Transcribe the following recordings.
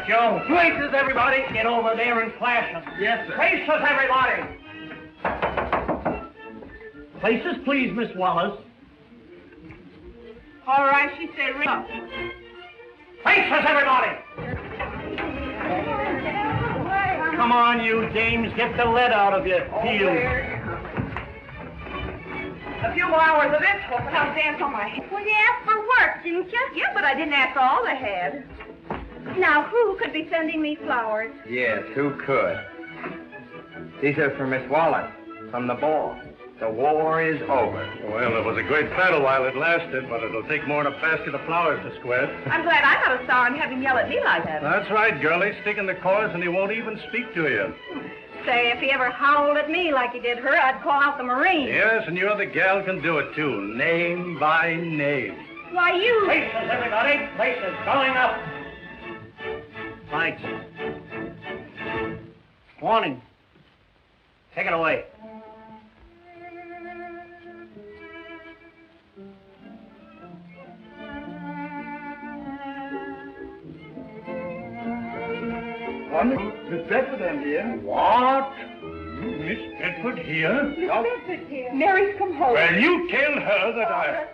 right, Joe. Places, everybody. Get over there and flash them. Yes, sir. Places, everybody. Places, please, Miss Wallace. All right, she said ring up. Places, everybody. Come on, you dames. Get the lead out of your heels. A few more hours of this, folks, and I'll dance on my head. Well, you asked for work, didn't you? Yeah, but I didn't ask for all they had. Now, who could be sending me flowers? Yes, who could? These are for Miss Wallace, from the ball. The war is over. Well, it was a great battle while it lasted, but it'll take more than a basket of flowers to square. I'm glad I got a star and have him yell at me like that. That's right, girlie. Stick in the chorus and he won't even speak to you. Say, if he ever howled at me like he did her, I'd call out the Marines. Yes, and your other gal can do it, too, name by name. Why, you... Places, everybody. Places, going up. Lights. Warning. Take it away. Miss Bedford, I'm here. What? Miss Bedford here? Miss Bedford here. Mary's come home. Well, you tell her that I...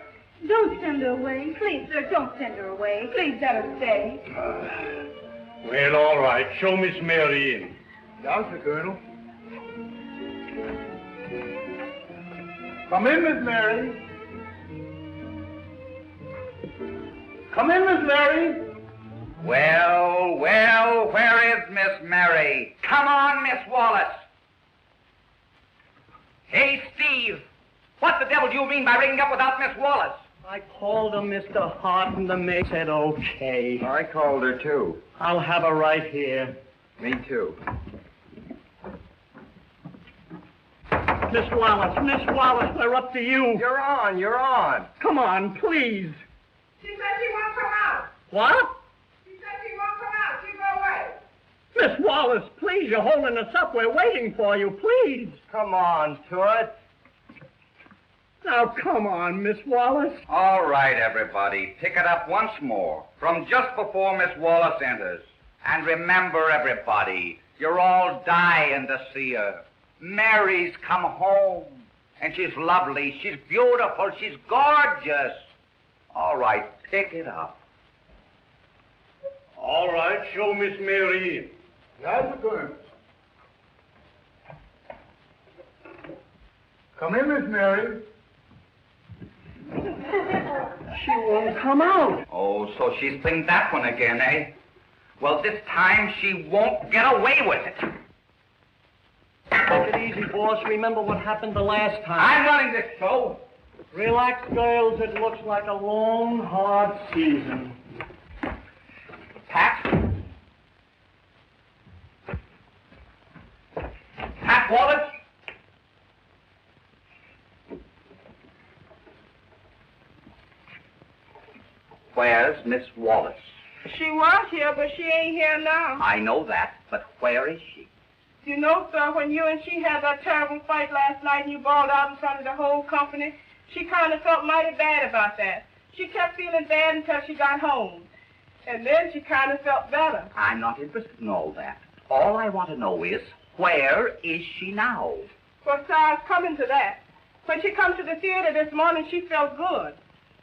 Don't send her away. Please, sir, don't send her away. Please let her stay. Well, all right. Show Miss Mary in. Yes, sir, Colonel. Come in, Miss Mary. Come in, Miss Mary. Well, where is Miss Mary? Come on, Miss Wallace. Hey, Steve, what the devil do you mean by ringing up without Miss Wallace? I called her, Mr. Hart, and the maid said okay. I called her, too. I'll have her right here. Me, too. Miss Wallace, we're up to you. You're on. Come on, please. She said she won't come out. What? She said she won't come out. She go away. Miss Wallace, please, you're holding us up. We're waiting for you, please. Come on, Toot. Now, come on, Miss Wallace. All right, everybody, pick it up once more, from just before Miss Wallace enters. And remember, everybody, you're all dying to see her. Mary's come home, and she's lovely, she's beautiful, she's gorgeous. All right, pick it up. All right, show Miss Mary in. Yes, sir, Colonel. Come in, Miss Mary. She won't come out. Oh, so she's playing that one again, eh? Well, this time she won't get away with it. Take it easy, boss. Remember what happened the last time. I'm running this show. Relax, girls. It looks like a long, hard season. Pat? Pat Wallace? Where's Miss Wallace? She was here, but she ain't here now. I know that, but where is she? You know, sir, when you and she had that terrible fight last night and you bawled out in front of the whole company, she kind of felt mighty bad about that. She kept feeling bad until she got home. And then she kind of felt better. I'm not interested in all that. All I want to know is, where is she now? Well, sir, I was coming to that. When she come to the theater this morning, she felt good.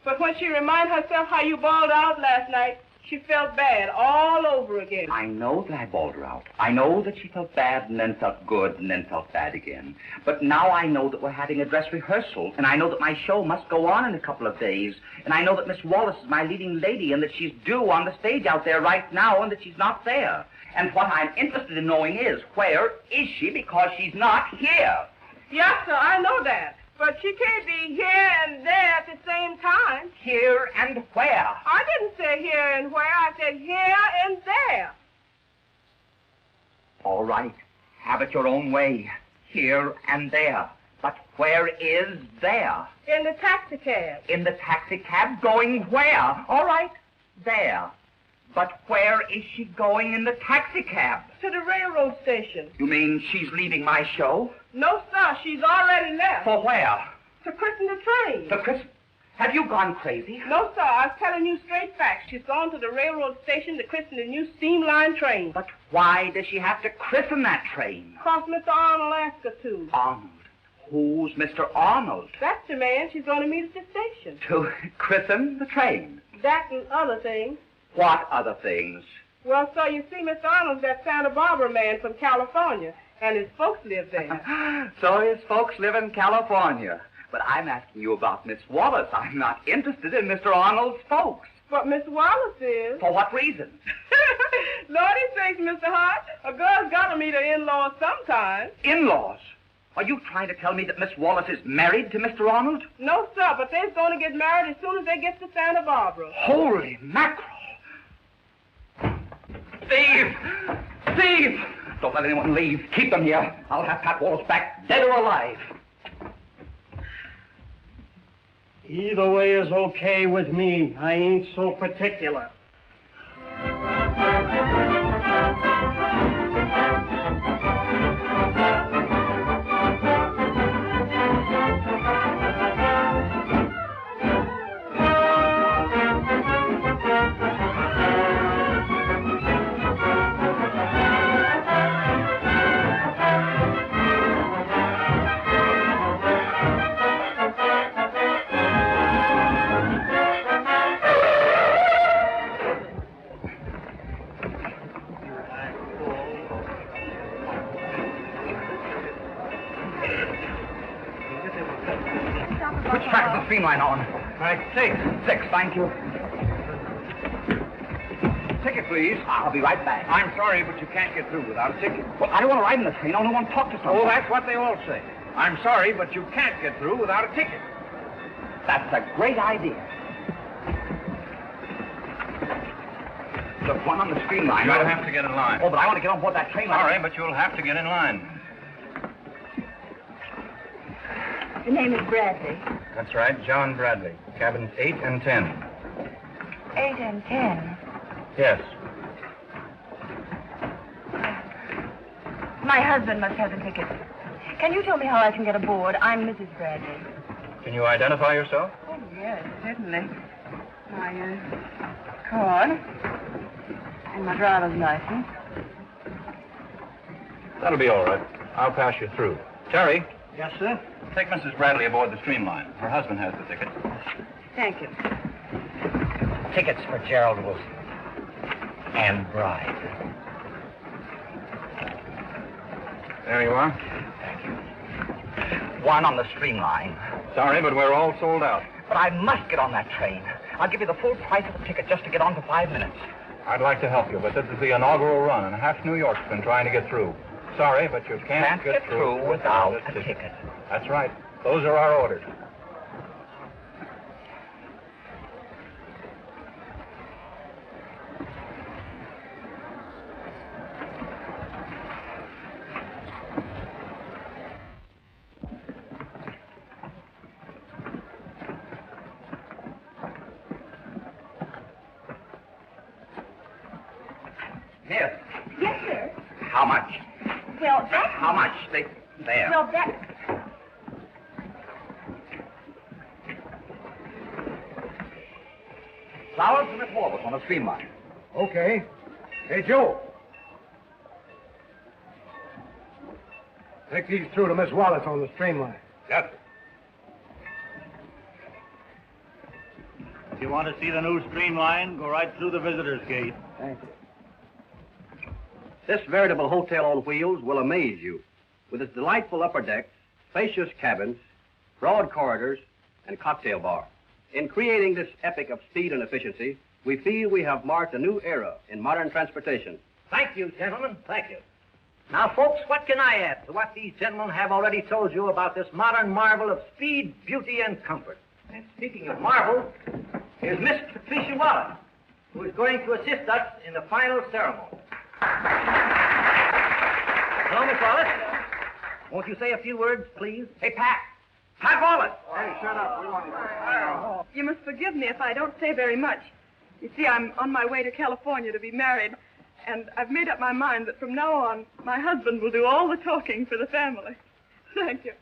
But when she reminded herself how you bawled out last night, she felt bad all over again. I know that I bawled her out. I know that she felt bad and then felt good and then felt bad again. But now I know that we're having a dress rehearsal, and I know that my show must go on in a couple of days, and I know that Miss Wallace is my leading lady and that she's due on the stage out there right now and that she's not there. And what I'm interested in knowing is, where is she, because she's not here? Yes, sir, I know that. But she can't be here and there at the same time. Here and where? I didn't say here and where. I said here and there. All right. Have it your own way. Here and there. But where is there? In the taxi cab. In the taxi cab going where? All right. There. But where is she going in the taxi cab? To the railroad station. You mean she's leaving my show? No, sir. She's already left. For where? To christen the train. To Chris? Have you gone crazy? No, sir. I was telling you straight facts. She's gone to the railroad station to christen the new Streamline train. But why does she have to christen that train? Because Mr. Arnold asked her to. Arnold? Who's Mr. Arnold? That's the man she's going to meet at the station. To christen the train? That and other things. What other things? Well, sir, you see, Mr. Arnold's that Santa Barbara man from California, and his folks live there. So his folks live in California. But I'm asking you about Miss Wallace. I'm not interested in Mr. Arnold's folks. But Miss Wallace is. For what reason? Lordy sakes, Mr. Hart, a girl's got to meet her in-laws sometime. In-laws? Are you trying to tell me that Miss Wallace is married to Mr. Arnold? No, sir, but they're going to get married as soon as they get to Santa Barbara. Holy mackerel! Steve! Steve! Don't let anyone leave. Keep them here. I'll have Pat Wallace back, dead or alive. Either way is okay with me. I ain't so particular. Which track is the Streamline on? Track 6. 6, thank you. Ticket, please. I'll be right back. I'm sorry, but you can't get through without a ticket. Well, I don't want to ride in the train. I only want to talk to someone. Oh, that's what they all say. I'm sorry, but you can't get through without a ticket. That's a great idea. Look, one on the Streamline. You'll have to get in line. Oh, but I want to get on board that train. Sorry, but you'll have to get in line. The name is Bradley. That's right, John Bradley. Cabins 8 and 10. 8 and 10. Yes. My husband must have the ticket. Can you tell me how I can get aboard? I'm Mrs. Bradley. Can you identify yourself? Oh, yes, certainly. My card and my driver's license. That'll be all right. I'll pass you through. Terry, Yes, sir? take Mrs. Bradley aboard the Streamline. Her husband has the ticket. Thank you. Tickets for Gerald Wilson and bride. There you are. Thank you. One on the Streamline. Sorry, but we're all sold out. But I must get on that train. I'll give you the full price of the ticket just to get on for 5 minutes. I'd like to help you, but this is the inaugural run, and half New York's been trying to get through. Sorry, but you can't get through without a ticket. That's right. Those are our orders. Miss, Yes, sir. how much? Well, that... How much? There. Well, that... Flowers for Miss Wallace on the Streamline. Okay. Hey, Joe. Take these through to Miss Wallace on the Streamline. Yes. If you want to see the new Streamline, go right through the visitor's gate. Thank you. This veritable hotel on wheels will amaze you with its delightful upper decks, spacious cabins, broad corridors, and cocktail bar. In creating this epic of speed and efficiency, we feel we have marked a new era in modern transportation. Thank you, gentlemen. Thank you. Now, folks, what can I add to what these gentlemen have already told you about this modern marvel of speed, beauty, and comfort? And speaking of marvel, here's Miss Patricia Wallace, who is going to assist us in the final ceremony. Hello, Miss Wallace. Won't you say a few words, please? Hey, Pat. Pat Wallace. Hey, shut up. We want you. You must forgive me if I don't say very much. You see, I'm on my way to California to be married, and I've made up my mind that from now on, my husband will do all the talking for the family. Thank you.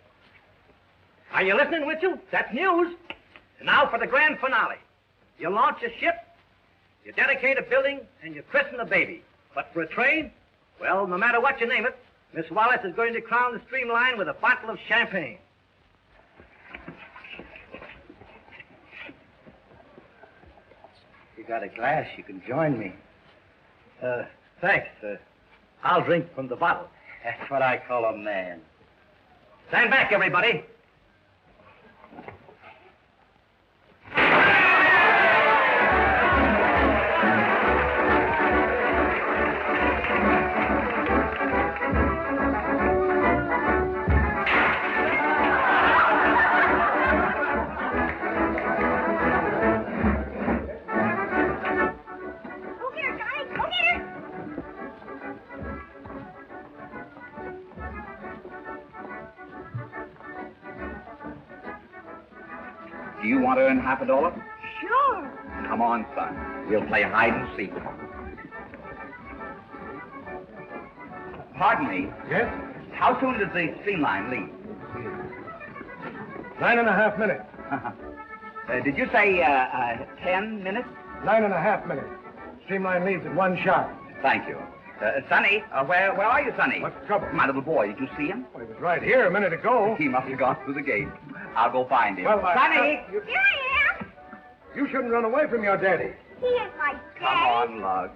Are you listening, Mitchell? That's news. And now for the grand finale. You launch a ship, you dedicate a building, and you christen a baby. But for a train, well, no matter what you name it, Miss Wallace is going to crown the Streamline with a bottle of champagne. You got a glass, you can join me. Thanks. I'll drink from the bottle. That's what I call a man. Stand back, everybody. Do you want to earn $50? Sure. Come on, son. We'll play hide and seek. Pardon me. Yes? How soon does the Streamline leave? 9.5 minutes. Did you say 10 minutes? 9.5 minutes. Streamline leaves at one shot. Thank you. Sonny, where are you, Sonny? What's the trouble? My little boy, did you see him? Well, he was right here a minute ago. He must have gone through the gate. I'll go find him. Well, Sonny! you, Here I am. you shouldn't run away from your daddy. He is my daddy. Come on, Lug.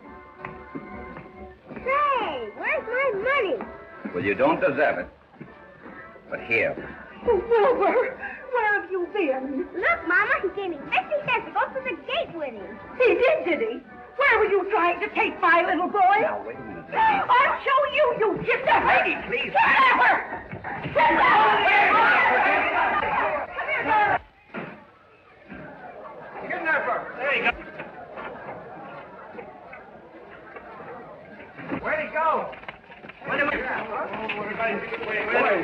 Say, where's my money? Well, you don't deserve it. But here. Wilbur, where have you been? Look, Mama, he gave me 50 cents to go through the gate with him. He did he? Where were you trying to take my little boy? Now, wait a minute, lady. I'll show you, you kidnapper! Lady, please. Kidnapper! Kidnapper! There you go. Where'd he go? Wait a minute.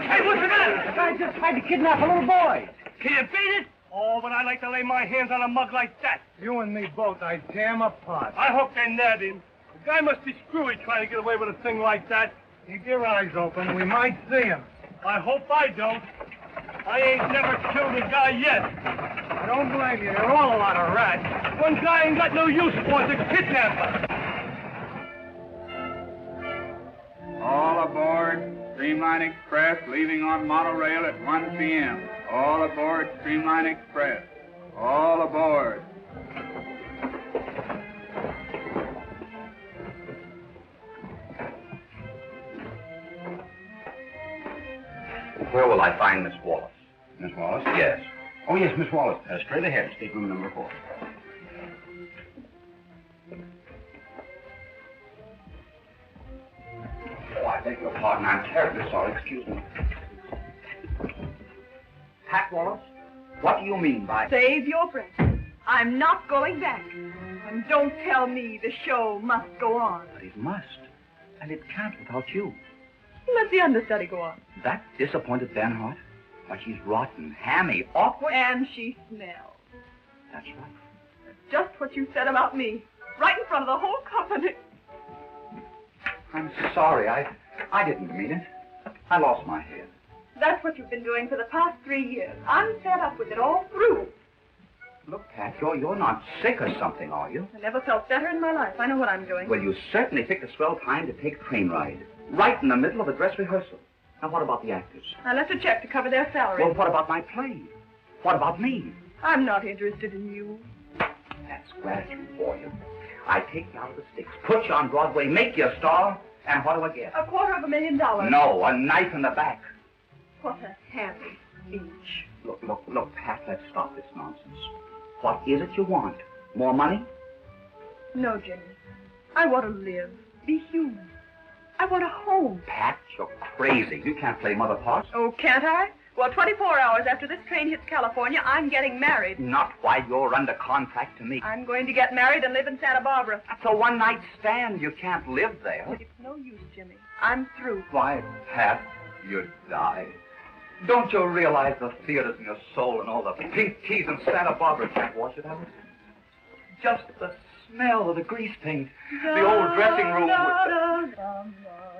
Hey, what's the matter? The guy just tried to kidnap a little boy. Can you beat it? Oh, but I'd like to lay my hands on a mug like that. You and me both, I'd tear him apart. I hope they nab him. The guy must be screwy trying to get away with a thing like that. Keep your eyes open. We might see him. I hope I don't. I ain't never killed a guy yet. I don't blame you. You're all a lot of rats. One guy ain't got no use for us, a kidnapper. All aboard Streamline Express, leaving on monorail at 1 p.m. All aboard Streamline Express. All aboard. Where will I find Miss Wallace? Miss Wallace? Yes. Oh, yes, Miss Wallace. Straight ahead, stateroom number 4. Oh, I beg your pardon. I'm terribly sorry. Excuse me. Pat Wallace, what do you mean by... Save your breath. I'm not going back. And don't tell me the show must go on. But it must. And it can't without you. Let the understudy go on. That disappointed Bernhardt? Why, she's rotten, hammy, awkward. And she smells. That's right. Just what you said about me. Right in front of the whole company. I'm sorry. I didn't mean it. I lost my head. That's what you've been doing for the past 3 years. I'm fed up with it all through. Look, Pat, you're not sick or something, are you? I never felt better in my life. I know what I'm doing. Well, you certainly picked a swell time to take a train ride. Right in the middle of a dress rehearsal. Now, what about the actors? I left a check to cover their salary. Well, what about my play? What about me? I'm not interested in you. That's gratitude for you. I take you out of the sticks, put you on Broadway, make you a star, and what do I get? $250,000. No, a knife in the back. What a happy speech. Look, Pat, let's stop this nonsense. What is it you want? More money? No, Jimmy. I want to live, be human. I want a home. Pat, you're crazy. You can't play mother parts. Oh, can't I? Well, 24 hours after this train hits California, I'm getting married. Not while you're under contract to me. I'm going to get married and live in Santa Barbara. That's a one-night stand. You can't live there. It's no use, Jimmy. I'm through. Why, Pat, you'd die. Don't you realize the theater's in your soul and all the pink teas in Santa Barbara can't wash it out? Just the smell of the grease paint, the old dressing room with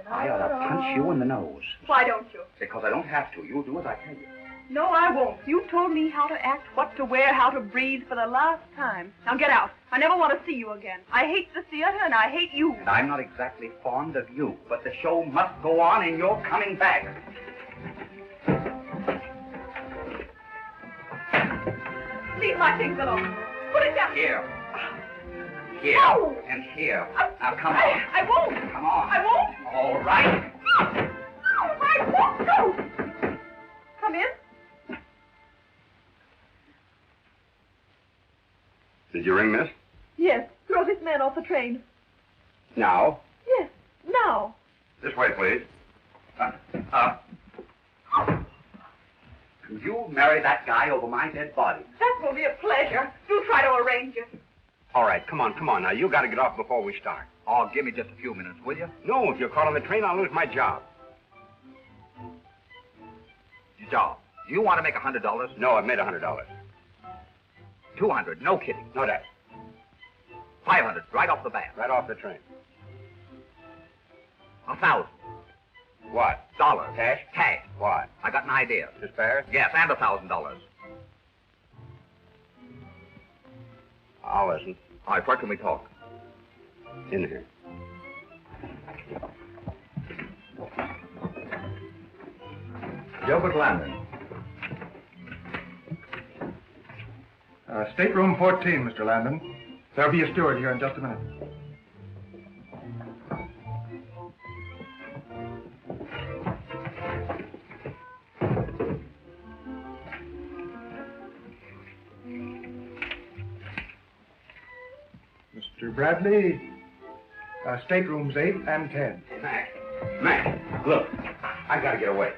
I ought to punch you in the nose. Why don't you? Because I don't have to. You'll do as I tell you. No, I won't. You told me how to act, what to wear, how to breathe for the last time. Now get out. I never want to see you again. I hate the theater and I hate you. And I'm not exactly fond of you, but the show must go on and you're coming back. Leave my things alone. Put it down. Here. Here. No. And here. Now, come on. I won't. Come on. I won't. All right. I won't go. Come in. Did you ring, miss? Yes. Throw this man off the train. Now? Yes. Now. This way, please. Could you marry that guy over my dead body? That will be a pleasure. Do try to arrange it. All right, come on. Now, you got to get off before we start. Oh, give me just a few minutes, will you? No, if you're caught on the train, I'll lose my job. Your job. Do you want to make $100? No, I've made $100. 200, no kidding. No, that. 500, right off the bat. Right off the train. 1,000. What? Dollars. Cash? Cash. What? I got an idea. This fair? Yes, and $1,000. I'll listen. All right, where can we talk? In here. Gilbert Landon. Stateroom 14, Mr. Landon. There'll be a steward here in just a minute. Mr. Bradley, staterooms 8 and 10. Mac, look, I gotta get away.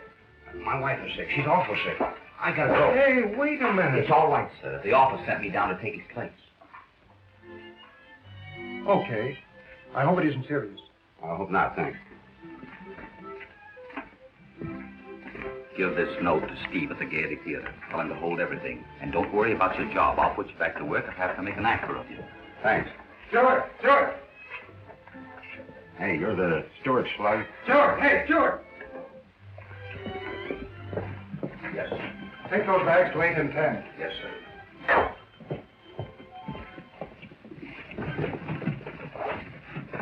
My wife is sick. She's awful sick. I gotta go. Hey, wait a minute. It's all right, sir. The office sent me down to take his place. Okay. I hope it isn't serious. I hope not, thanks. Give this note to Steve at the Gaiety Theater. Tell him to hold everything. And don't worry about your job. I'll put you back to work if I have to make an actor of you. Thanks. Steward! Hey, you're the steward slug. Steward! Hey, steward! Yes. Take those bags to 8 and 10. Yes, sir.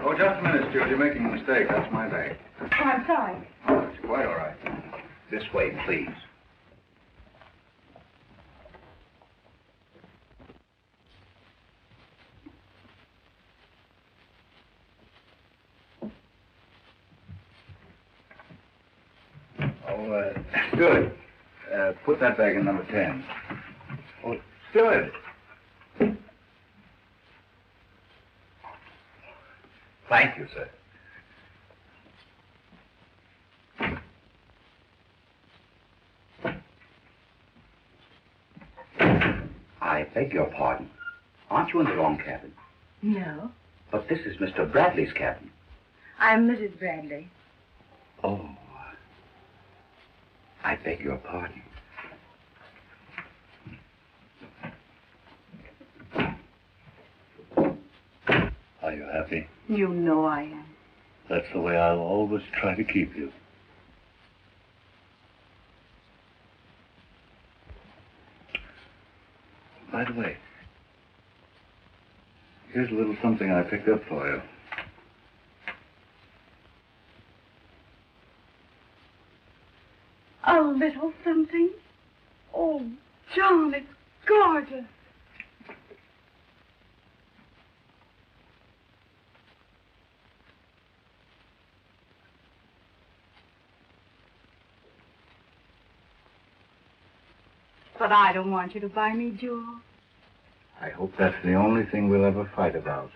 Oh, just a minute, Steward. You're making a mistake. That's my bag. Oh, I'm sorry. Oh, it's quite all right. This way, please. Oh, Steward. Put that bag in number 10. Oh, Steward. Thank you, sir. I beg your pardon. Aren't you in the wrong cabin? No. But this is Mr. Bradley's cabin. I'm Mrs. Bradley. Oh. I beg your pardon. Are you happy? You know I am. That's the way I'll always try to keep you. By the way, here's a little something I picked up for you. A little something? Oh, John, it's gorgeous. But I don't want you to buy me jewels. I hope that's the only thing we'll ever fight about.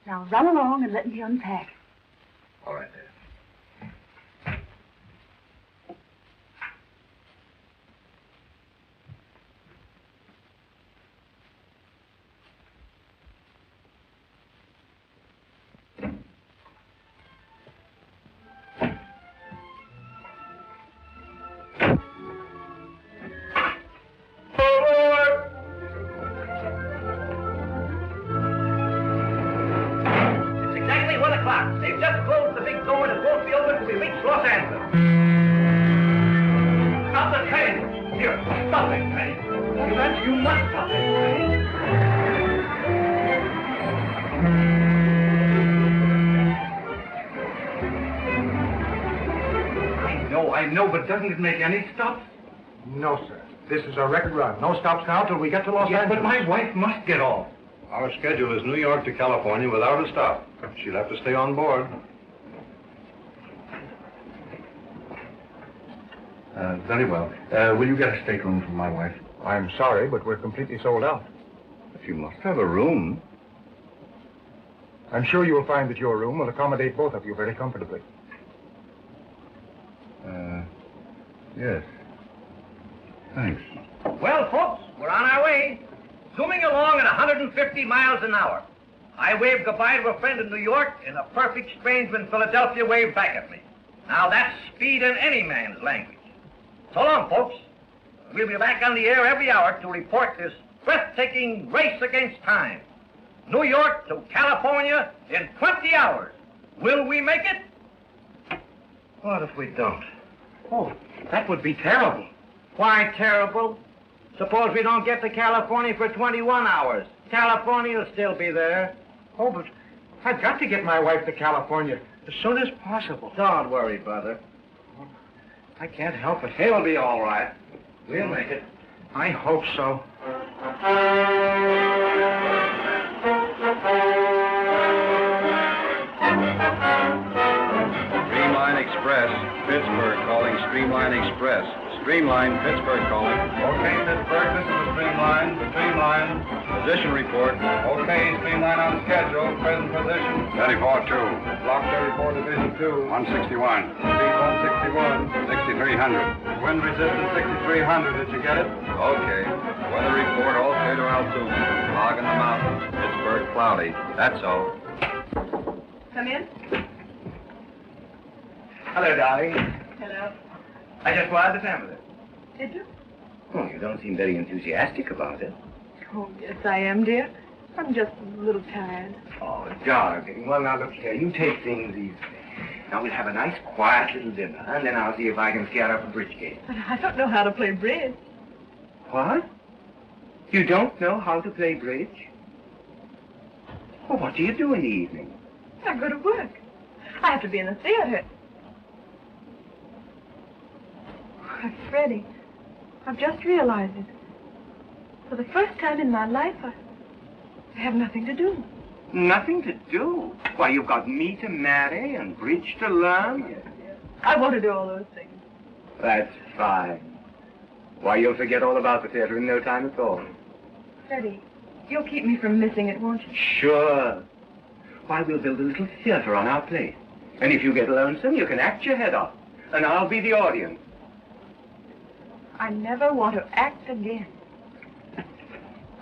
Now run along and let me unpack. All right, then. It's exactly 1 o'clock. They've just closed the big door Los Angeles. Stop the train. Here, stop it, train. You must stop it, train. I know, but doesn't it make any stops? No, sir. This is a record run. No stops now till we get to Los Angeles. But my wife must get off. Our schedule is New York to California without a stop. She'll have to stay on board. Very well. Will you get a stateroom for my wife? I'm sorry, but we're completely sold out. But you must have a room. I'm sure you'll find that your room will accommodate both of you very comfortably. Yes. Thanks. Well, folks, we're on our way. Zooming along at 150 miles an hour. I waved goodbye to a friend in New York, and a perfect stranger in Philadelphia waved back at me. Now that's speed in any man's language. So long, folks. We'll be back on the air every hour to report this breathtaking race against time. New York to California in 20 hours. Will we make it? What if we don't? Oh, that would be terrible. Why terrible? Suppose we don't get to California for 21 hours. California will still be there. Oh, but I've got to get my wife to California as soon as possible. Don't worry, brother. I can't help it. He'll be all right. We'll make it. I hope so. Streamline Express, Pittsburgh calling Streamline Express. Streamline, Pittsburgh calling. Okay, Pittsburgh, this is the Streamline. Streamline. Position report. Okay, Streamline on schedule. Present position. 34-2. Block 34, Division 2. 161. Speed 161. 6300. Wind resistance 6300. Did you get it? Okay. Weather report, all clear to altitude. Fog in the mountains. Pittsburgh cloudy. That's all. Come in. Hello, darling. Hello. I just wired the family. Did you? Oh, you don't seem very enthusiastic about it. Oh, yes, I am, dear. I'm just a little tired. Oh, darling. Well, now, look here. You take things easy. Now, we'll have a nice, quiet little dinner, and then I'll see if I can scare up a bridge game. But I don't know how to play bridge. What? You don't know how to play bridge? Well, what do you do in the evening? I go to work. I have to be in the theater. Why, Freddie, I've just realized it. For the first time in my life, I have nothing to do. Nothing to do? Why, you've got me to marry and bridge to learn. Yes. I want to do all those things. That's fine. Why, you'll forget all about the theater in no time at all. Freddie, you'll keep me from missing it, won't you? Sure. Why, we'll build a little theater on our place. And if you get lonesome, you can act your head off. And I'll be the audience. I never want to act again.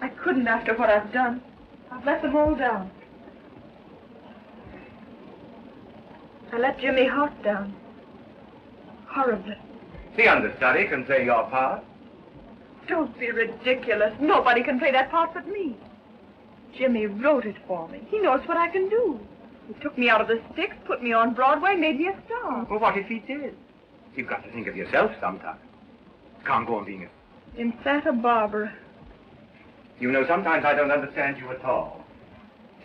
I couldn't after what I've done. I've let them all down. I let Jimmy Hart down. Horribly. The understudy can play your part. Don't be ridiculous. Nobody can play that part but me. Jimmy wrote it for me. He knows what I can do. He took me out of the sticks, put me on Broadway, made me a star. Well, what if he did? You've got to think of yourself sometime. Can't go on being a... In Santa Barbara. You know, sometimes I don't understand you at all.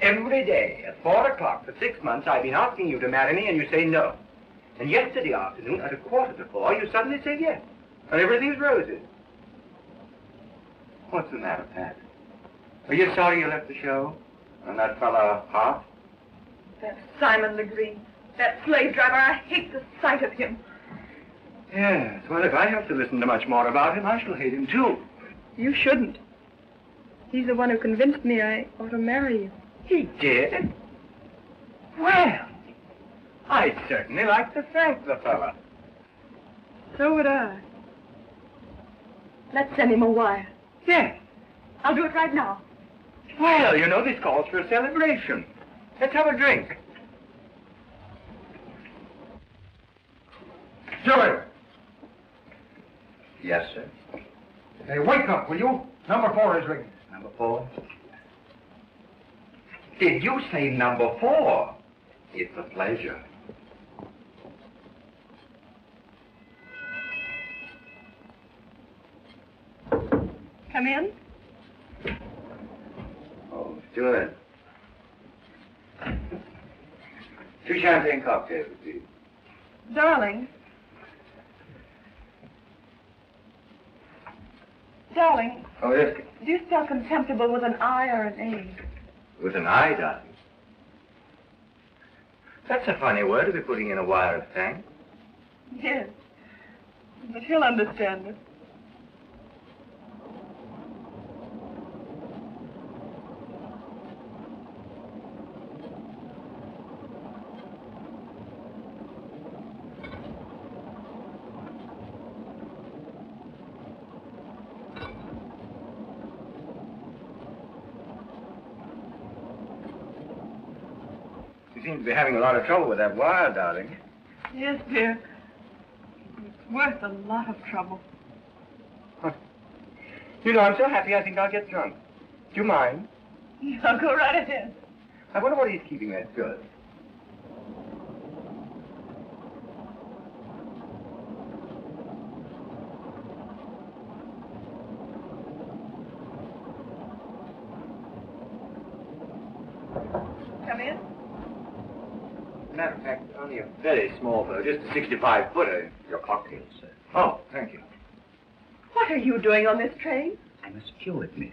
Every day at 4 o'clock for 6 months, I've been asking you to marry me, and you say no. And yesterday afternoon, at 3:45, you suddenly say yes. And everything's roses. What's the matter, Pat? Are you sorry you left the show? And that fella, Hart? That Simon Legree. That slave driver. I hate the sight of him. Yes, well, if I have to listen to much more about him, I shall hate him, too. You shouldn't. He's the one who convinced me I ought to marry you. He did? Well, I'd certainly like to thank the fella. So would I. Let's send him a wire. Yes. I'll do it right now. Well, you know, this calls for a celebration. Let's have a drink. Joey! Yes, sir. Hey, wake up, will you? Number 4 is ringing. Number 4? Did you say number 4? It's a pleasure. Come in. Oh, Stuart. 2 champagne cocktails, please. Darling. Darling, Oh, yes. do you spell contemptible with an I or an A? With an I, darling. That's a funny word to be putting in a wire of thanks. Yes. But he'll understand it. You seem to be having a lot of trouble with that wire, darling. Yes, dear. It's worth a lot of trouble. You know, I'm so happy I think I'll get drunk. Do you mind? I'll go right ahead. I wonder what he's keeping that good. Come in. Matter of fact, only a very small boat, just a 65-footer. Your cocktails, sir. Oh, thank you. What are you doing on this train? I'm a steward, miss.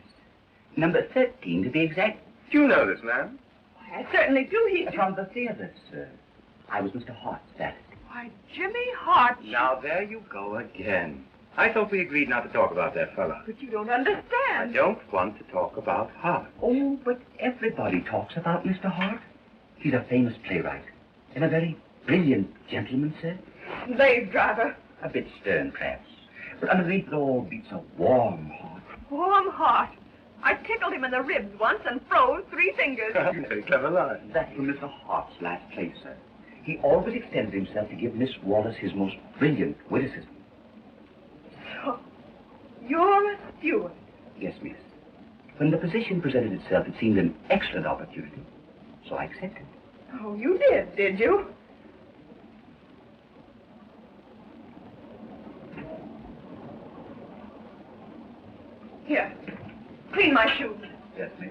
Number 13, to be exact. Do you know this man? Why, I certainly do. He's From the theater, sir. I was Mr. Hart's valet. Why, Jimmy Hart. Now, there you go again. I thought we agreed not to talk about that fella. But you don't I understand. don't want to talk about Hart. Oh, but everybody talks about Mr. Hart. He's a famous playwright. And a very brilliant gentleman, sir. Slave driver. A bit stern, perhaps. But underneath it all beats a warm heart. Warm heart. I tickled him in the ribs once and froze 3 fingers. Very clever line. That's from Mr. Hart's last play, sir. He always extended himself to give Miss Wallace his most brilliant witticism. So, you're a steward. Yes, miss. When the position presented itself, it seemed an excellent opportunity. So I accepted. Oh, you did you? Here, clean my shoes. Yes, miss.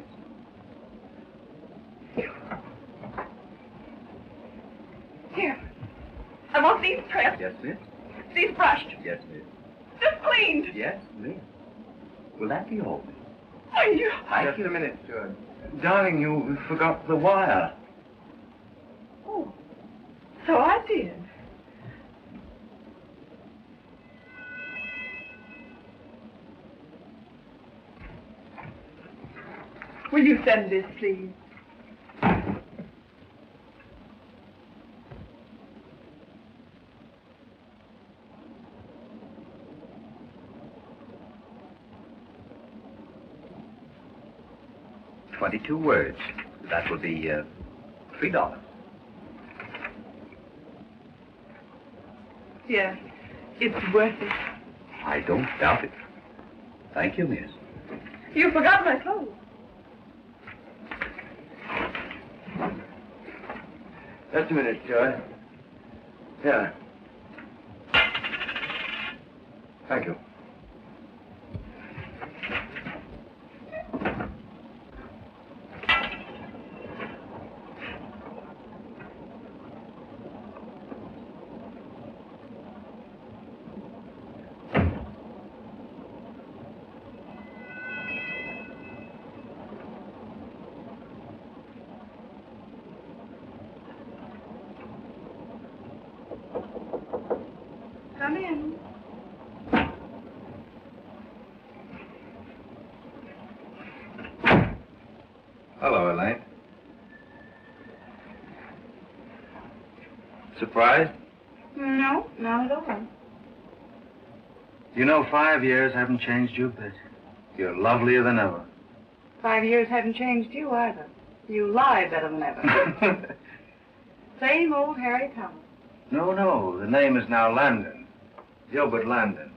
Here, I want these pressed, Yes, miss. these brushed, Yes, miss. just cleaned. Yes, miss. Will that be all, miss? Are you? Just a minute, Stuart. Darling, you forgot the wire. Oh, so I did. Will you send this, please? $22 words. That will be $3. Yes, it's worth it. I don't doubt it. Thank you, miss. You forgot my clothes. Just a minute, Stuart. Here. Thank you. Come in. Hello, Elaine. Surprised? No, not at all. You know, 5 years haven't changed you a bit. You're lovelier than ever. 5 years haven't changed you either. You lie better than ever. Same old Harry Thomas. No, the name is now Landon. Gilbert Landon.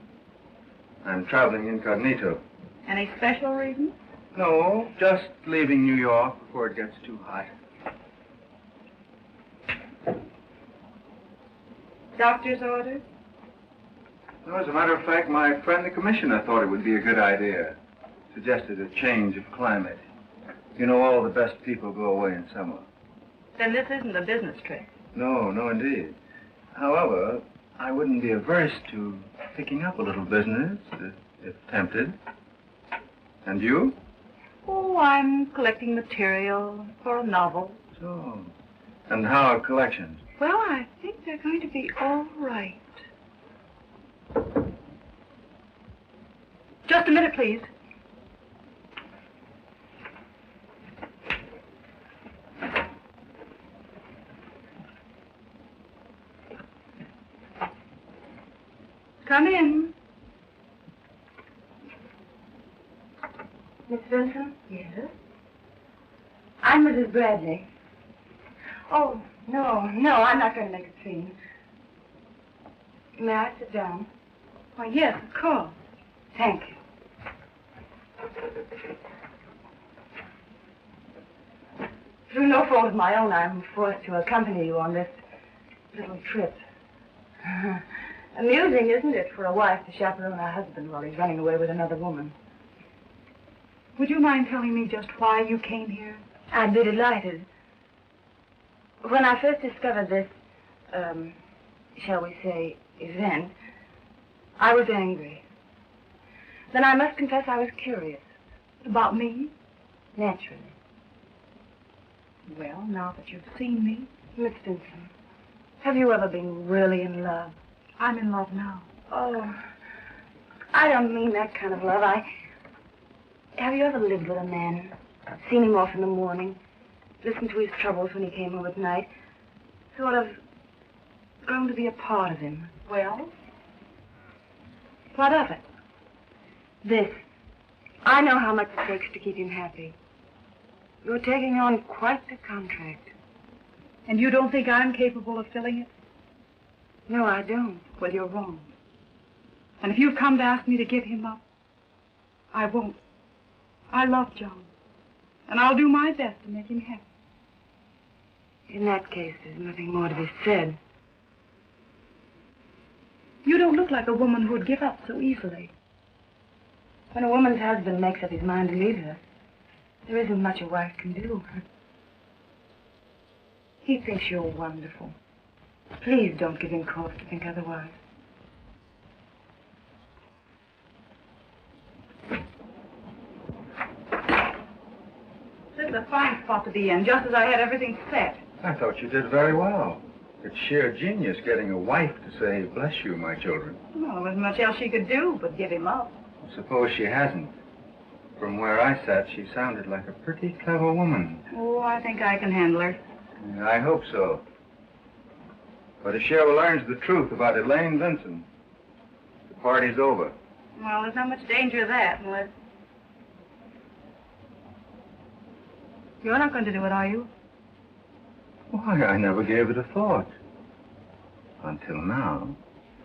I'm traveling incognito. Any special reason? No, just leaving New York before it gets too hot. Doctor's orders? No, as a matter of fact, my friend the commissioner thought it would be a good idea. suggested a change of climate. You know, all the best people go away in summer. Then this isn't a business trip. No, no, indeed. However, I wouldn't be averse to picking up a little business, if tempted. And you? Oh, I'm collecting material for a novel. So, and how are collections? Well, I think they're going to be all right. Just a minute, please. Come in. Miss Vincent? Yes? I'm Mrs. Bradley. Oh, no, I'm not going to make a scene. May I sit down? Why, yes, of course. Thank you. Through no fault of my own, I'm forced to accompany you on this little trip. Amusing, isn't it, for a wife to chaperone her husband while he's running away with another woman? Would you mind telling me just why you came here? I'd be delighted. When I first discovered this, shall we say, event, I was angry. Then I must confess I was curious. About me? Naturally. Well, now that you've seen me... Miss Vincent, have you ever been really in love? I'm in love now. Oh, I don't mean that kind of love. Have you ever lived with a man, seen him off in the morning, listened to his troubles when he came home at night, sort of grown to be a part of him? Well? What of it? This. I know how much it takes to keep him happy. You're taking on quite the contract. And you don't think I'm capable of filling it? No, I don't. Well, you're wrong. And if you've come to ask me to give him up, I won't. I love John. And I'll do my best to make him happy. In that case, there's nothing more to be said. You don't look like a woman who would give up so easily. When a woman's husband makes up his mind to leave her, there isn't much a wife can do. He thinks you're wonderful. Please don't give him cause to think otherwise. This is a fine spot to be in, just as I had everything set. I thought you did very well. It's sheer genius getting a wife to say, "Bless you, my children." Well, there wasn't much else she could do but give him up. Suppose she hasn't. From where I sat, she sounded like a pretty clever woman. Oh, I think I can handle her. I hope so. But if she ever learns the truth about Elaine Vincent, the party's over. Well, there's not much danger of that unless... You're not going to do it, are you? Why, I never gave it a thought. Until now.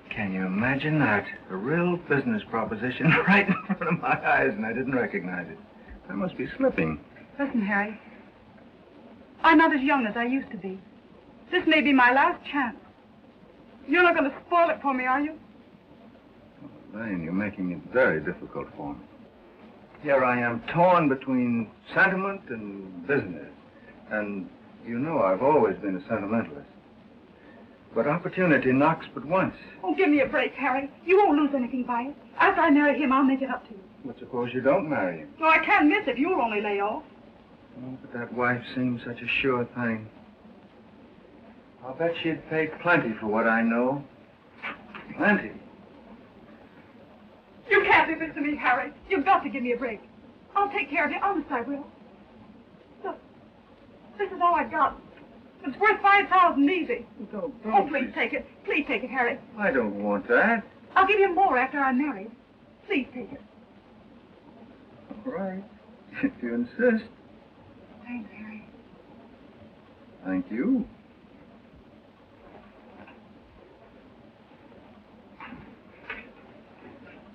Can you imagine that? A real business proposition right in front of my eyes, and I didn't recognize it. I must be slipping. Listen, Harry. I'm not as young as I used to be. This may be my last chance. You're not going to spoil it for me, are you? Oh, Elaine, you're making it very difficult for me. Here I am torn between sentiment and business. And you know I've always been a sentimentalist. But opportunity knocks but once. Oh, give me a break, Harry. You won't lose anything by it. After I marry him, I'll make it up to you. But suppose you don't marry him. No, I can't miss if you'll only lay off. Oh, but that wife seems such a sure thing. I'll bet she'd pay plenty for what I know. Plenty. You can't do this to me, Harry. You've got to give me a break. I'll take care of you. Honest, I will. Look, this is all I got. It's worth $5,000 easy. Don't, Oh, please take it. Please take it, Harry. I don't want that. I'll give you more after I'm married. Please take it. All right. If you insist. Thanks, Harry. Thank you.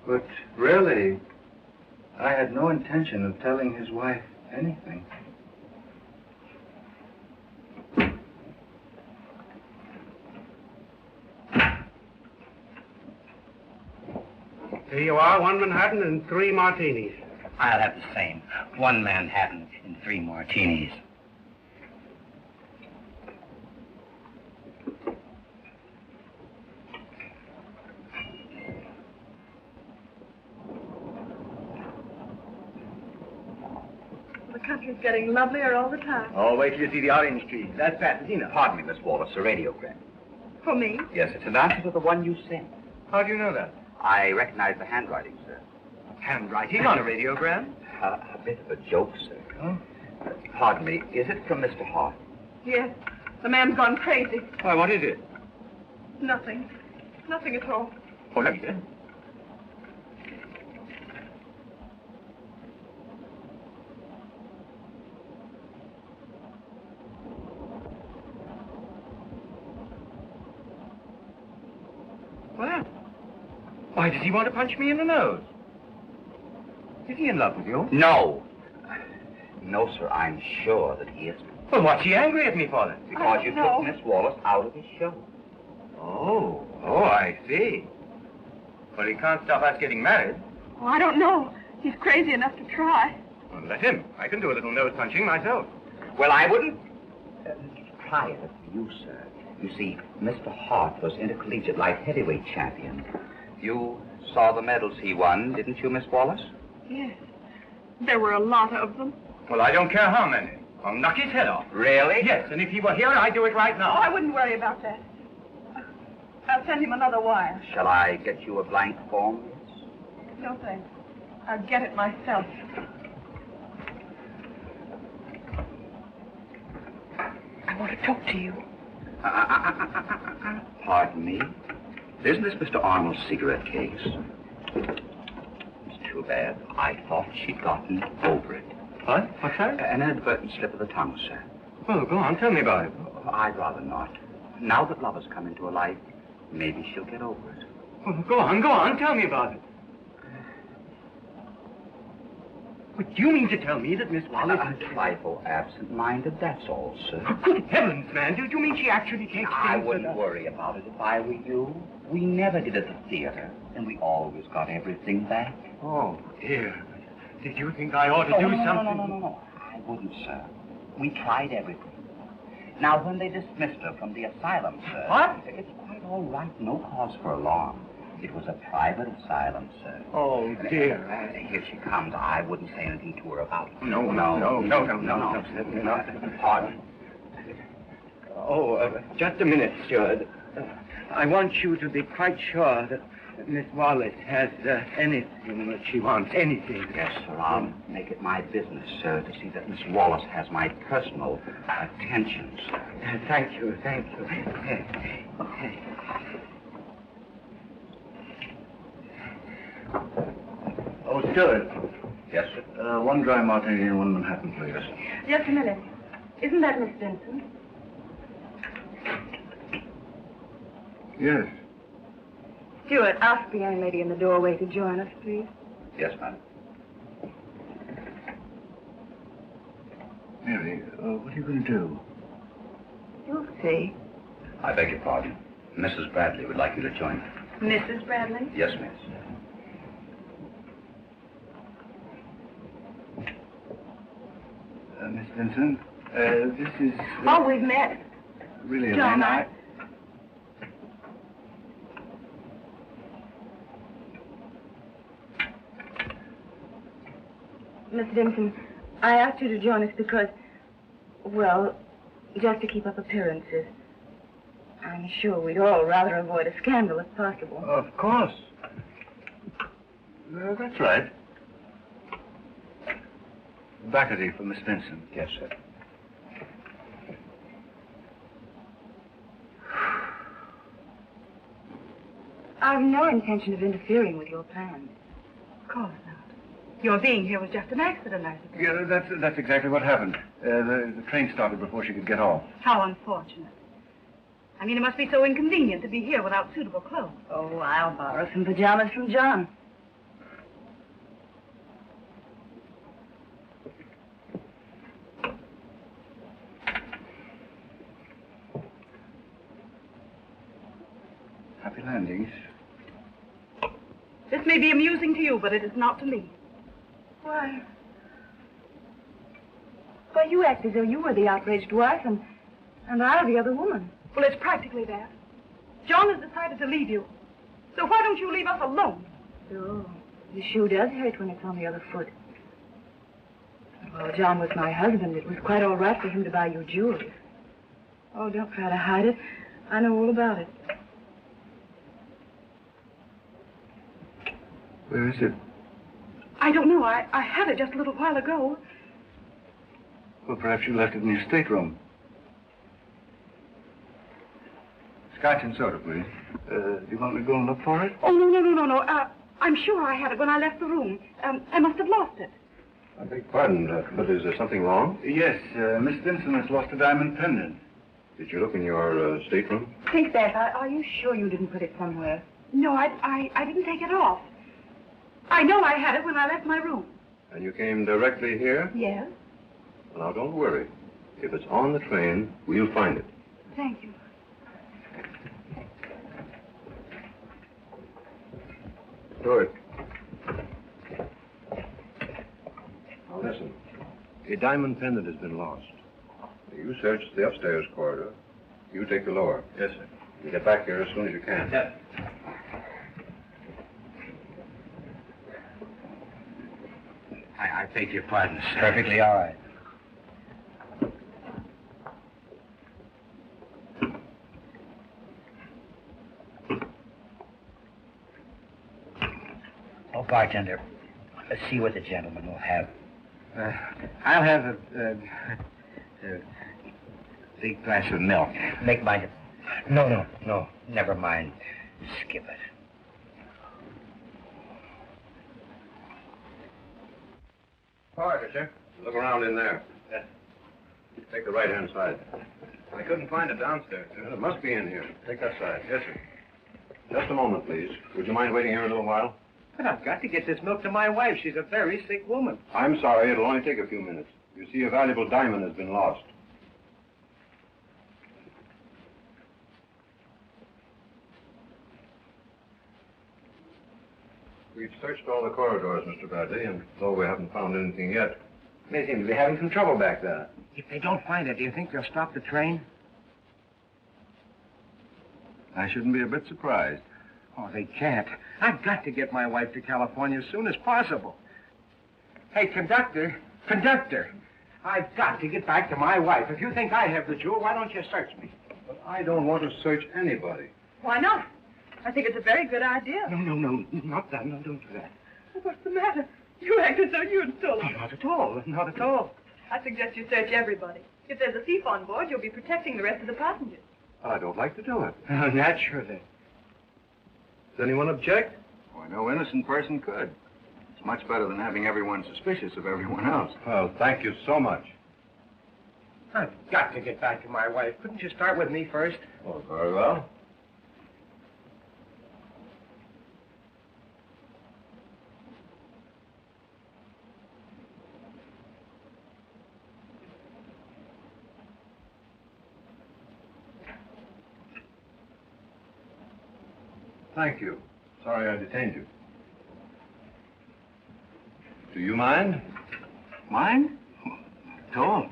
But really, I had no intention of telling his wife anything. Here you are, one Manhattan and 3 martinis. I'll have the same. 1 Manhattan and 3 martinis. The country's getting lovelier all the time. Oh, wait till you see the orange trees. That's Pasadena. Pardon me, Miss Wallace, a radiogram. For me? Yes, it's an answer to the one you sent. How do you know that? I recognize the handwriting, sir. Handwriting on a radiogram? A bit of a joke, sir. Oh? Pardon me, is it from Mr. Hart? Yes. The man's gone crazy. Why, what is it? Nothing. Nothing at all. Oh, let me see. Well, why does he want to punch me in the nose? Is he in love with you? No. No, sir, I'm sure that he isn't. Well, what's he angry at me for then? Because you took Miss Wallace out of his show. Oh, I see. Well, he can't stop us getting married. Oh, I don't know. He's crazy enough to try. Well, let him. I can do a little nose punching myself. Well, I wouldn't try it for you, sir. You see, Mr. Hart was intercollegiate light heavyweight champion. You saw the medals he won, didn't you, Miss Wallace? Yes. There were a lot of them. Well, I don't care how many. I'll knock his head off. Really? Yes, and if he were here, I'd do it right Oh, now. I wouldn't worry about that. I'll send him another wire. Shall I get you a blank form? No thanks. I'll get it myself. I want to talk to you. Pardon me? Isn't this Mr. Arnold's cigarette case? It's too bad. I thought she'd gotten over it. What? What's that? An inadvertent slip of the tongue, sir. Oh, go on. Tell me about it. I'd rather not. Now that love has come into her life, maybe she'll get over it. Oh, go on. Tell me about it. But you mean to tell me that Miss Wallace is... A trifle absent-minded, that's all, sir. Oh, good heavens, man. Do you mean she actually takes I things wouldn't worry about it if I were you. We never did at the theater, and we always got everything back. Oh, dear. Did you think I ought to do something? No. I wouldn't, sir. We tried everything. Now, when they dismissed her from the asylum, sir... What? It's quite all right. No cause for alarm. It was a private asylum, sir. Oh, dear. Here she comes. I wouldn't say anything to her about it. No. Pardon? Oh, just a minute, steward. I want you to be quite sure that Miss Wallace has anything that she wants, anything. Yes, sir. I'll make it my business, sir, to see that Miss Wallace has my personal attention, sir. Thank you. Oh, steward. Yes, sir. 1 dry martini and 1 Manhattan, please. Just a minute. Isn't that Miss Vincent? Yes. Stuart, ask the young lady in the doorway to join us, please. Yes, madam. Mary, what are you going to do? You'll see. I beg your pardon. Mrs. Bradley would like you to join her. Mrs. Bradley? Yes, miss. Miss Vincent, this is... Oh, we've met. Really, John, Elaine, Miss Vincent, I asked you to join us because, well, just to keep up appearances. I'm sure we'd all rather avoid a scandal if possible. Of course. That's right. Bacardi for Miss Vincent. Yes, sir. I've no intention of interfering with your plans. Of course not. Your being here was just an accident, I suppose. Yeah, that's exactly what happened. The train started before she could get off. How unfortunate. I mean, it must be so inconvenient to be here without suitable clothes. Oh, I'll borrow some pajamas from John. Happy landings. This may be amusing to you, but it is not to me. Why? Well, you act as though you were the outraged wife and I the other woman. Well, it's practically that. John has decided to leave you. So why don't you leave us alone? So, the shoe does hurt when it's on the other foot. Well, John was my husband. It was quite all right for him to buy you jewelry. Oh, don't try to hide it. I know all about it. Where is it? I don't know. I had it just a little while ago. Well, perhaps you left it in your stateroom. Scotch and soda, please. Do you want me to go and look for it? Oh, no. I'm sure I had it when I left the room. I must have lost it. I beg pardon, but is there something wrong? Yes, Miss Stimson has lost a diamond pendant. Did you look in your stateroom? Think that. Are you sure you didn't put it somewhere? No, I didn't take it off. I know I had it when I left my room. And you came directly here? Yes. Well, now, don't worry. If it's on the train, we'll find it. Thank you. Stuart. Now, listen. A diamond pendant has been lost. You search the upstairs corridor. You take the lower. Yes, sir. You get back here as soon as you can. Yes. I beg your pardon, sir. Perfectly all right. Oh, bartender, let's see what the gentleman will have. I'll have a big glass of milk. Make mine. No, never mind. Skip it. All right, sir. Look around in there. Yes. Take the right-hand side. I couldn't find it downstairs. It must be in here. Take that side. Yes, sir. Just a moment, please. Would you mind waiting here a little while? But I've got to get this milk to my wife. She's a very sick woman. I'm sorry. It'll only take a few minutes. You see, a valuable diamond has been lost. We've searched all the corridors, Mr. Bradley, and though we haven't found anything yet. They seem to be having some trouble back there. If they don't find it, do you think they'll stop the train? I shouldn't be a bit surprised. Oh, they can't. I've got to get my wife to California as soon as possible. Hey, conductor. I've got to get back to my wife. If you think I have the jewel, why don't you search me? But I don't want to search anybody. Why not? I think it's a very good idea. No, not that. No, don't do that. What's the matter? You act as though you'd stolen. No, not at all. I suggest you search everybody. If there's a thief on board, you'll be protecting the rest of the passengers. I don't like to do it. Naturally. Does anyone object? Why, no innocent person could. It's much better than having everyone suspicious of everyone else. Well, thank you so much. I've got to get back to my wife. Couldn't you start with me first? Oh, very well. Thank you. Sorry I detained you. Do you mind? Mine? At all.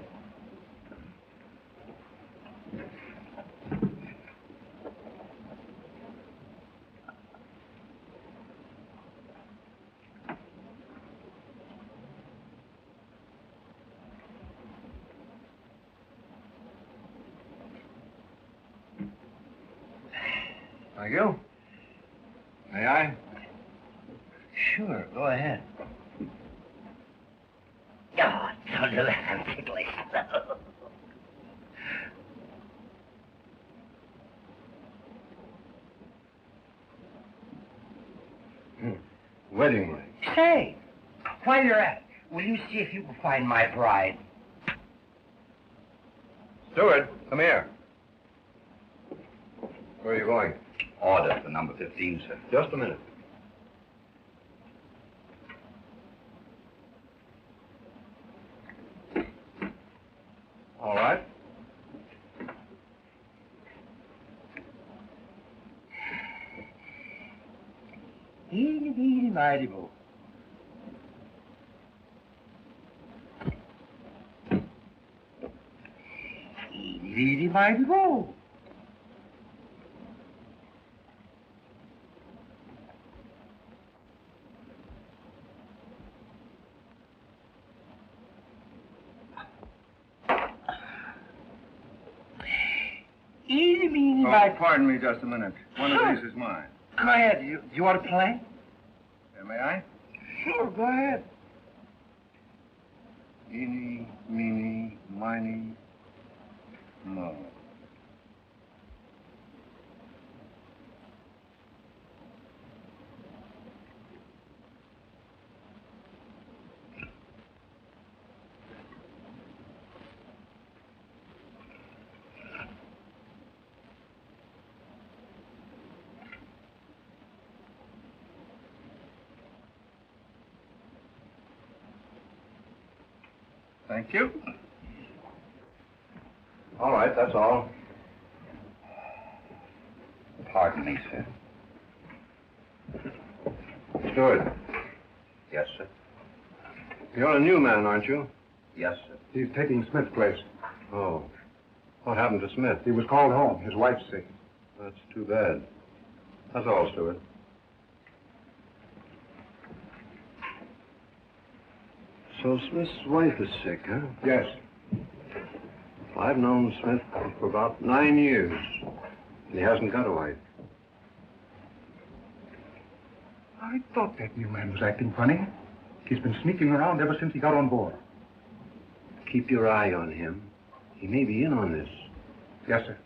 Thank you. May I? Sure, go ahead. Oh, don't do that. I'm ticklish. Wedding ring. Say, while you're at it, will you see if you can find my bride? Steward, come here. Where are you going? Order for number 15, sir. Just a minute. All right. Eeny, meeny, mighty, mo. Easy, mighty roll. Easy, meeny, Oh, pardon me just a minute. One of these is mine. Go ahead. You want to play? May I? Sure, go ahead. Eeny, meeny, miny, mo. Thank you. All right, that's all. Pardon me, sir. Steward. Yes, sir. You're a new man, aren't you? Yes, sir. He's taking Smith's place. Oh. What happened to Smith? He was called home. His wife's sick. That's too bad. That's all, Steward. So Smith's wife is sick, huh? Yes. I've known Smith for about 9 years. And he hasn't got a wife. I thought that new man was acting funny. He's been sneaking around ever since he got on board. Keep your eye on him. He may be in on this. Yes, sir.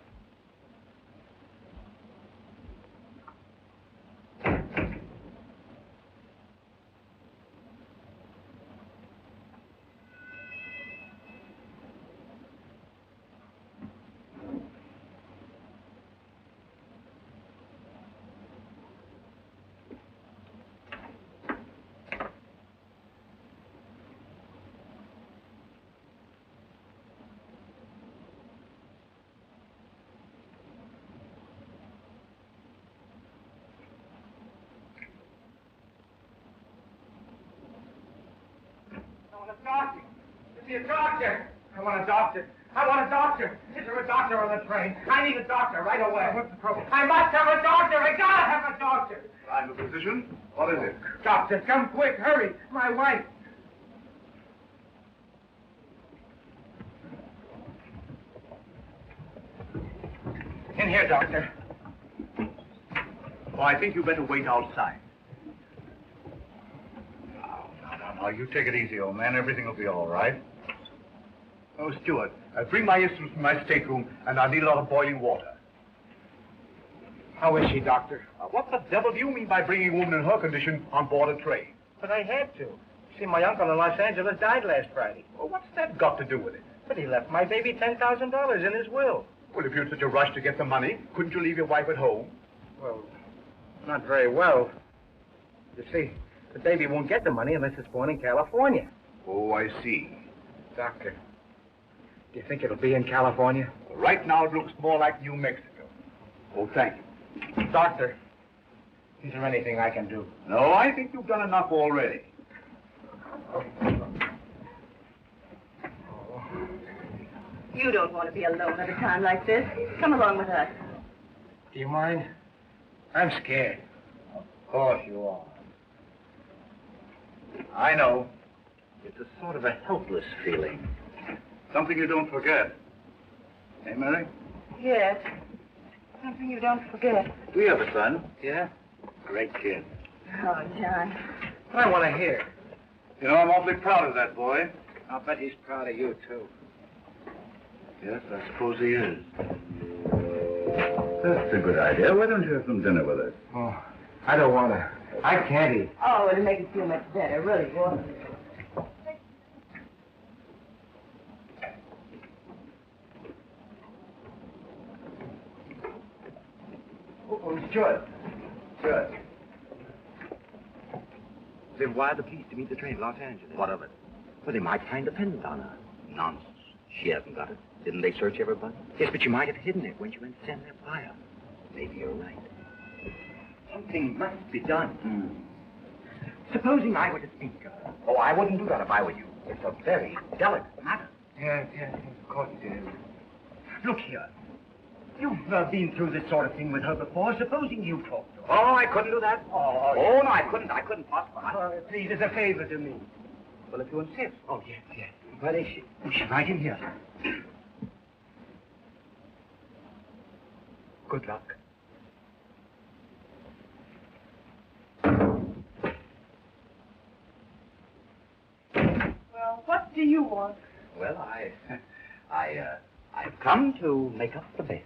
Doctor. Is he a doctor? I want a doctor. I want a doctor. Is there a doctor on the train? I need a doctor right away. What's the trouble? I must have a doctor. I gotta have a doctor. I'm a physician. What is it? Doctor, come quick. Hurry. My wife. In here, doctor. Oh, I think you better wait outside. No, you take it easy, old man. Everything will be all right. Oh, Stuart, bring my instruments from my stateroom, and I'll need a lot of boiling water. How is she, doctor? What the devil do you mean by bringing a woman in her condition on board a train? But I had to. See, my uncle in Los Angeles died last Friday. Well, what's that got to do with it? But he left my baby $10,000 in his will. Well, if you're in such a rush to get the money, couldn't you leave your wife at home? Well, not very well. You see, the baby won't get the money unless it's born in California. Oh, I see. Doctor, do you think it'll be in California? Well, right now, it looks more like New Mexico. Oh, thank you. Doctor, is there anything I can do? No, I think you've done enough already. You don't want to be alone at a time like this. Come along with us. Do you mind? I'm scared. Of course you are. I know. It's a sort of a helpless feeling. Something you don't forget. Hey, Mary? Yes. Something you don't forget. We have a son. Yeah? Great kid. Oh, John. I want to hear. You know, I'm awfully proud of that boy. I'll bet he's proud of you, too. Yes, I suppose he is. That's a good idea. Why don't you have some dinner with us? Oh, I don't want to. I can't eat. Oh, it'll make it feel much better, really, won't it? Oh, Stuart. Stuart. Then wire the police to meet the train in Los Angeles. What of it? Well, they might find a pendant on her. Nonsense. She hasn't got it. Didn't they search everybody? Yes, but you might have hidden it when you went to send that wire. Maybe you're right. Something must be done. Supposing I were to speak to her. Oh, I wouldn't do that if I were you. It's a very delicate matter. Yes, of course it is. Look here. You've been through this sort of thing with her before. Supposing you talk to her. Oh, I couldn't do that. Oh, No, I couldn't possibly. Please, as a favor to me. Well, if you insist. Oh, yes. Where is she? Oh, she's right in here. Good luck. Well, what do you want? Well, I've come to make up the bed.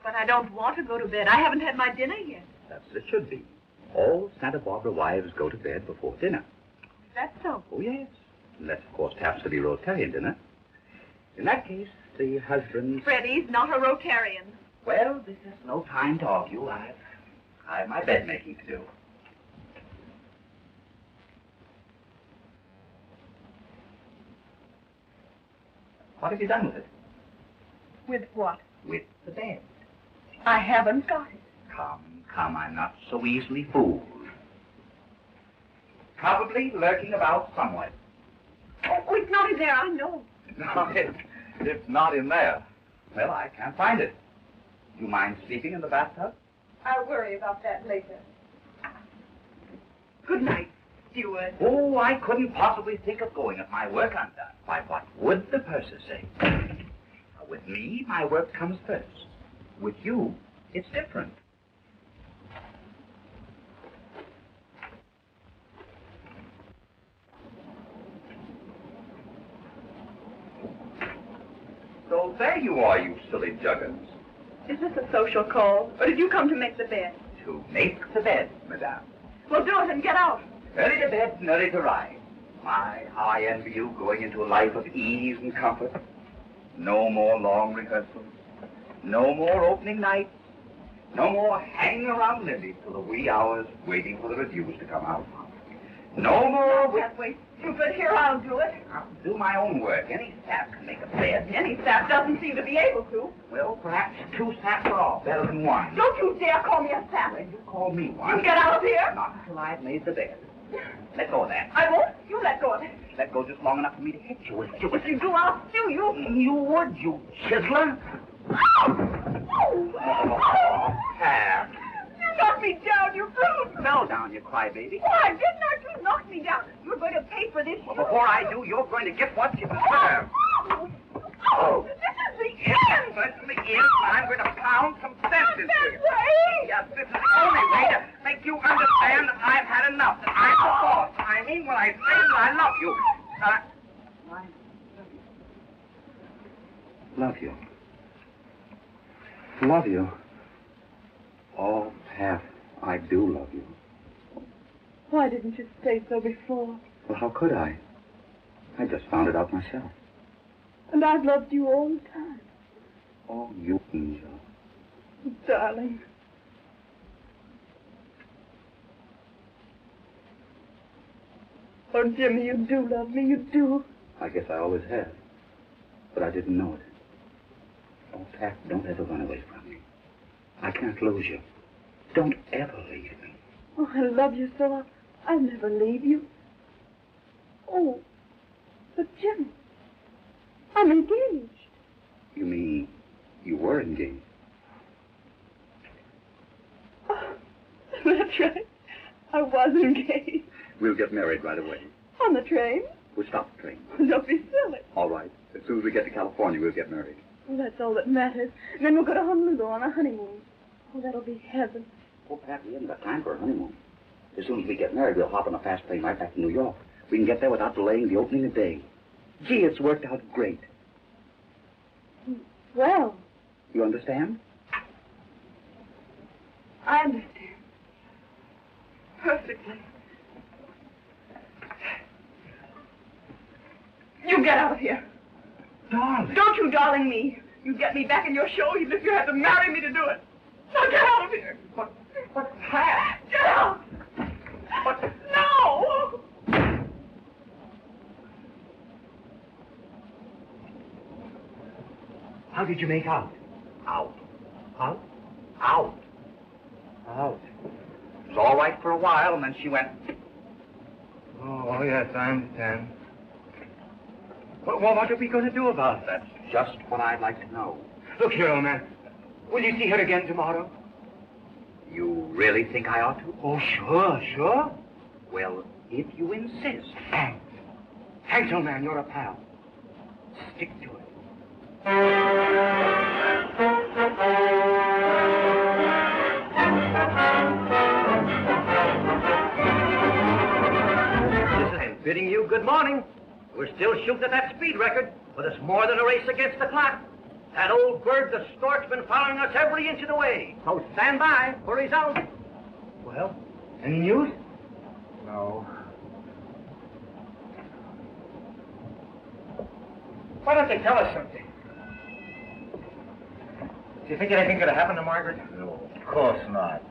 But I don't want to go to bed. I haven't had my dinner yet. That's as it should be. All Santa Barbara wives go to bed before dinner. Is that so? Oh, yes. Unless, of course, it happens to be Rotarian dinner. In that case, the husband... Freddie's not a Rotarian. Well, this is no time to argue. I have my bed making to do. What have you done with it? With what? With the bed. I haven't got it. Come, I'm not so easily fooled. Probably lurking about somewhere. Oh, it's not in there, I know. No, it's not in there. Well, I can't find it. Do you mind sleeping in the bathtub? I'll worry about that later. Good night, steward. Oh, I couldn't possibly think of going if my work undone. Why, what would the purser say? With me, my work comes first. With you, it's different. So there you are, you silly juggins. Is this a social call, or did you come to make the bed? To make the bed, madame. Well, do it and get out. Early to bed and early to rise. My, how I envy you going into a life of ease and comfort. No more long rehearsals. No more opening nights. No more hanging around Lindy till the wee hours waiting for the reviews to come out. No more... That way, stupid. Here, I'll do it. I'll do my own work. Any sap can make a bed. Any sap doesn't seem to be able to. Well, perhaps 2 saps are all better than 1. Don't you dare call me a sap. Well, you call me one. You get out of here. Not until I've made the bed. Let go of that. I won't. You let go of it. Let go just long enough for me to hit you with it. If you do, I'll stew you. You would, you chiseler. Pat. You knocked me down, you brute. Fell down, you crybaby. Why didn't I? You knocked me down. You're going to pay for this. Well, before I do, you're going to get what you deserve. Oh, this is the end. Certainly is, and I'm going to pound some sense into you. Way. Yes, this is the only way to make you understand that I've had enough, that I'm the boss. I mean when I say that I love you. Love you. Love you. Oh, Pat, I do love you. Why didn't you say so before? Well, how could I? I just found it out myself. And I've loved you all the time. Oh, you angel. Darling. Oh, Jimmy, you do love me, you do. I guess I always have. But I didn't know it. Oh, Pat, don't ever run away from me. I can't lose you. Don't ever leave me. Oh, I love you so. I'll never leave you. Oh, but Jimmy, I'm engaged. You mean you were engaged? Oh, that's right. I was engaged. We'll get married right away. On the train? We'll stop the train. Don't be silly. All right. As soon as we get to California, we'll get married. Well, that's all that matters. And then we'll go to Honolulu on our honeymoon. Oh, that'll be heaven. Oh, Pat, we haven't got time for a honeymoon. As soon as we get married, we'll hop on a fast plane right back to New York. We can get there without delaying the opening of day. Gee, it's worked out great. Well. You understand? I understand. Perfectly. You get out of here. Darling. Don't you darling me. You get me back in your show even if you had to marry me to do it. Now get out of here. But Pat. Get out. But no. How did you make out? Out. Out? Out. Out. It was all right for a while, and then she went... Oh, yes, I understand. Well, what are we going to do about that? Just what I'd like to know. Look here, old man. Will you see her again tomorrow? You really think I ought to? Oh, sure. Well, if you insist. Thanks. Thanks, old man. You're a pal. Stick to it. I'm bidding you good morning. We're still shooting at that speed record, but it's more than a race against the clock. That old bird, the stork's been following us every inch of the way. So stand by for results. Well, any news? No. Why don't they tell us something? Do you think anything could have happened to Margaret? No, of course not.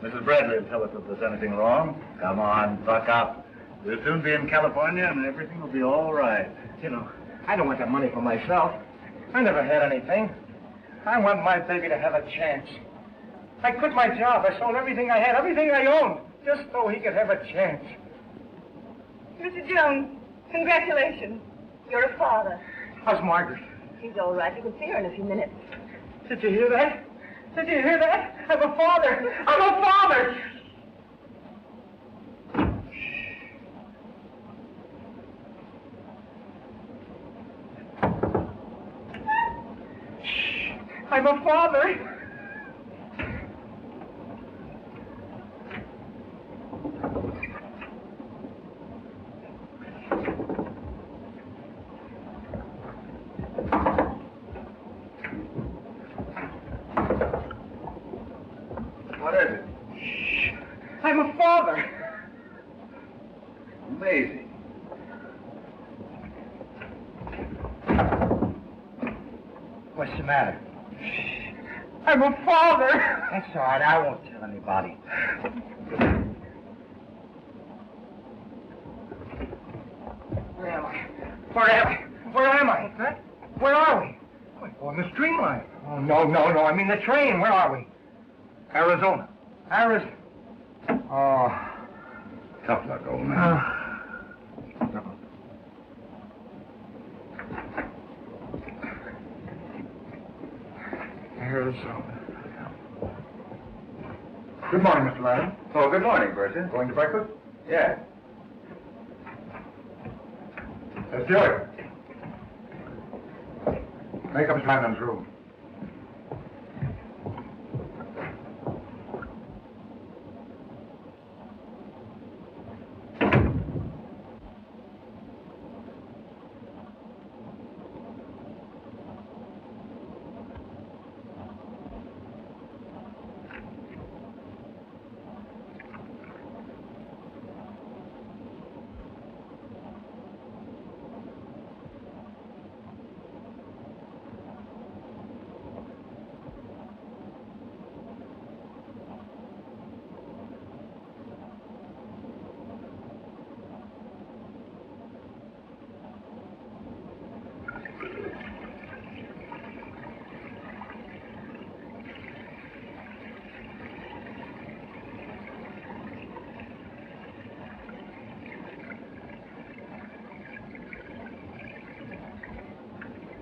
Mrs. Bradley will tell us if there's anything wrong. Come on, buck up. We'll soon be in California and everything will be all right. You know, I don't want that money for myself. I never had anything. I want my baby to have a chance. I quit my job. I sold everything I had, everything I owned, just so he could have a chance. Mr. Jones, congratulations. You're a father. How's Margaret? She's all right. You can see her in a few minutes. Did you hear that? Did you hear that? I'm a father. I'm a father. I'm a father. What is it? I'm a father. Amazing. What's the matter? I'm a father. That's all right. I won't tell anybody. Where am I? Where am I? Huh? Where are we? On the Streamline. Oh, no. I mean the train. Where are we? Arizona. Arizona. Oh. Tough luck, old man. Arizona. Good morning, Mr. Ladden. Oh, good morning, Bertha. Going to breakfast? Yeah. Let's do it. Make up Miss Landon's room.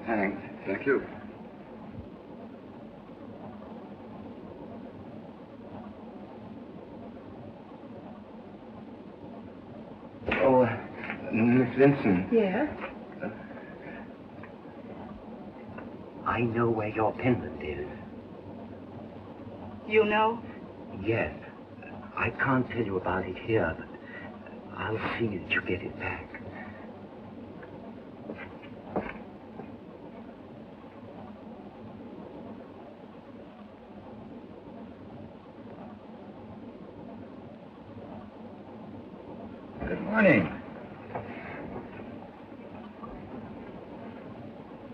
Thanks. Thank you. Oh, Miss Vinson. Yes? I know where your pendant is. You know? Yes. I can't tell you about it here, but I'll see that you get it back. Good morning.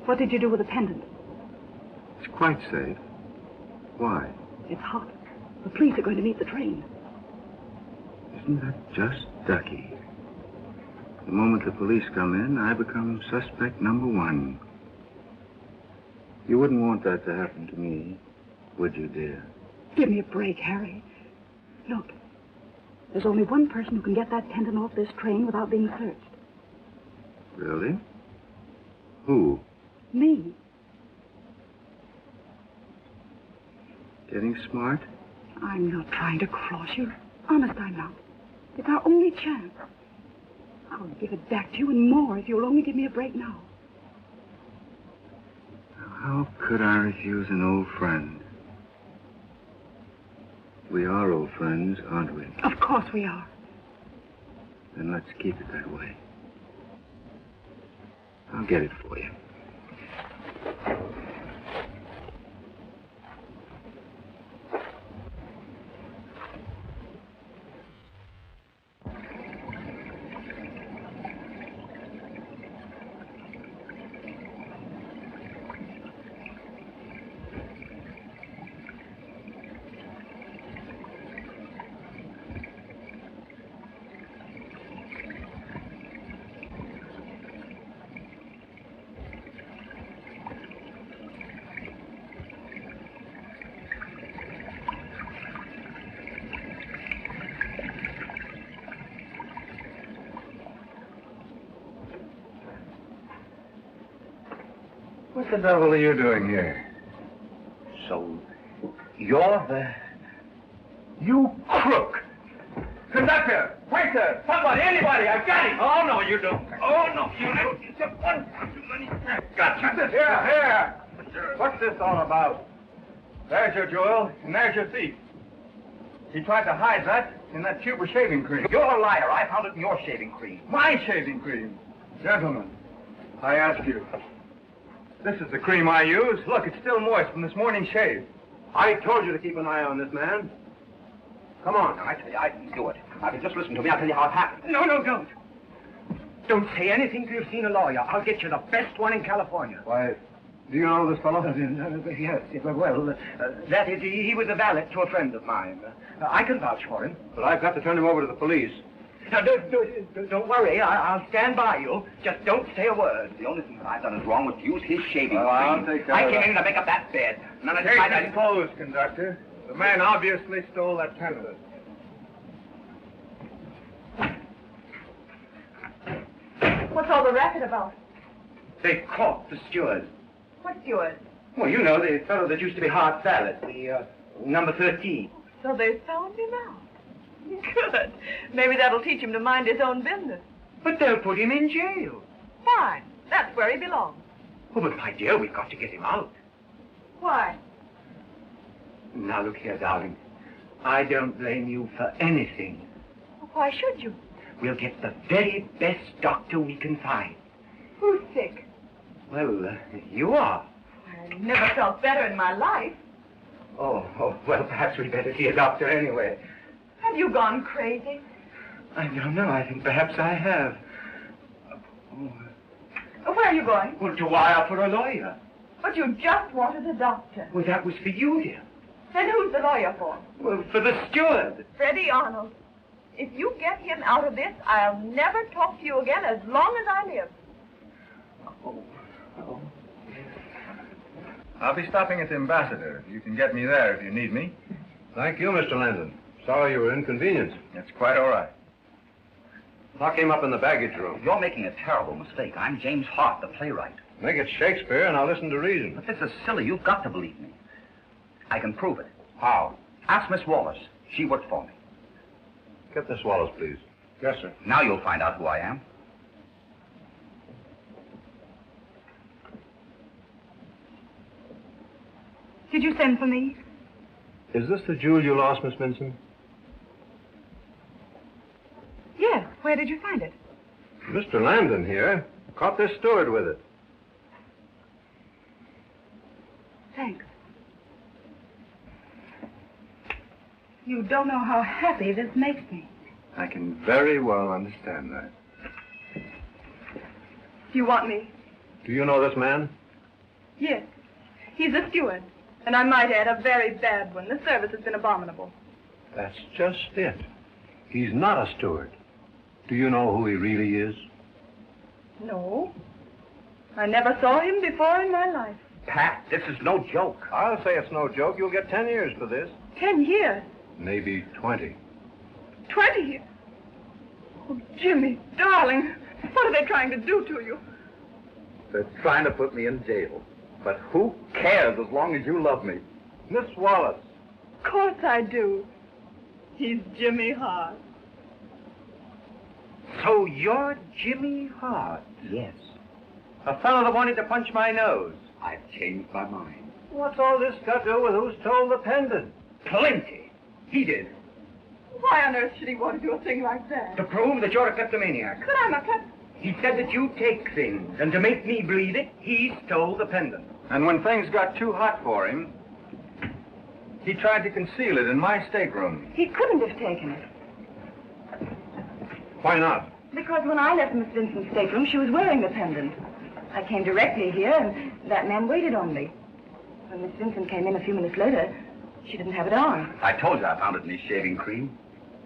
What did you do with the pendant? It's quite safe. Why? It's hot. The police are going to meet the train. Isn't that just ducky? The moment the police come in, I become suspect number one. You wouldn't want that to happen to me, would you, dear? Give me a break, Harry. Look, there's only one person who can get that pendant off this train without being searched. Really? Who? Me. Getting smart? I'm not trying to cross you. Honest, I'm not. It's our only chance. I'll give it back to you and more if you'll only give me a break now. How could I refuse an old friend? We are old friends, aren't we? Of course we are. Then let's keep it that way. I'll get it for you. What the devil are you doing here? So, you're the... You crook! Conductor! Waiter! Somebody! Anybody! I've got him! Oh, no, you don't. Oh, no, you don't. It's just one too many. Gotcha. Here! What's this all about? There's your jewel, and there's your thief. He tried to hide that in that tube of shaving cream. You're a liar. I found it in your shaving cream. My shaving cream? Gentlemen, I ask you. This is the cream I use. Look, it's still moist from this morning's shave. I told you to keep an eye on this man. Come on. I tell you, I can do it. Just listen to me. I'll tell you how it happened. No, don't. Don't say anything till you've seen a lawyer. I'll get you the best one in California. Why, do you know this fellow? Yes, well, that is, he was a valet to a friend of mine. I can vouch for him. But I've got to turn him over to the police. Now, don't worry. I'll stand by you. Just don't say a word. The only thing that I've done is wrong was to use his shaving cream. I'll take care I of came that. in to make up that bed. None of Take this. his clothes, conductor. The man obviously stole that pendant. What's all the racket about? They caught the steward. What steward? Well, you know, the fellow that used to be Hart's valet, the number 13. So they found him out. Good. Maybe that'll teach him to mind his own business. But they'll put him in jail. Fine. That's where he belongs. Oh, but my dear, we've got to get him out. Why? Now, look here, darling. I don't blame you for anything. Why should you? We'll get the very best doctor we can find. Who's sick? Well, you are. I never felt better in my life. Oh, well, perhaps we'd better see a doctor anyway. Have you gone crazy? I don't know. I think perhaps I have. Where are you going? Well, to wire for a lawyer. But you just wanted a doctor. Well, that was for you, dear. Then who's the lawyer for? Well, for the steward. Freddie Arnold. If you get him out of this, I'll never talk to you again as long as I live. Oh. I'll be stopping at the Ambassador. You can get me there if you need me. Thank you, Mr. Landon. Sorry you were inconvenienced. It's quite all right. Lock him up in the baggage room. You're making a terrible mistake. I'm James Hart, the playwright. Make it Shakespeare, and I'll listen to reason. But this is silly. You've got to believe me. I can prove it. How? Ask Miss Wallace. She worked for me. Get this Wallace, please. Yes, sir. Now you'll find out who I am. Did you send for me? Is this the jewel you lost, Miss Vinson? Yes. Where did you find it? Mr. Landon here caught this steward with it. Thanks. You don't know how happy this makes me. I can very well understand that. You want me? Do you know this man? Yes. He's a steward. And I might add, a very bad one. The service has been abominable. That's just it. He's not a steward. Do you know who he really is? No. I never saw him before in my life. Pat, this is no joke. I'll say it's no joke. You'll get 10 years for this. 10 years? Maybe 20. 20 years? Oh, Jimmy, darling, what are they trying to do to you? They're trying to put me in jail. But who cares as long as you love me? Miss Wallace, course I do. He's Jimmy Hart. So you're Jimmy Hart? Yes. A fellow that wanted to punch my nose. I've changed my mind. What's all this got to do with who stole the pendant? Plenty. He did. Why on earth should he want to do a thing like that? To prove that you're a kleptomaniac. But I'm a He said that you take things, and to make me believe it, he stole the pendant. And when things got too hot for him, he tried to conceal it in my stateroom. He couldn't have taken it. Why not? Because when I left Miss Vincent's stateroom, she was wearing the pendant. I came directly here, and that man waited on me. When Miss Vincent came in a few minutes later, she didn't have it on. I told you I found it in his shaving cream.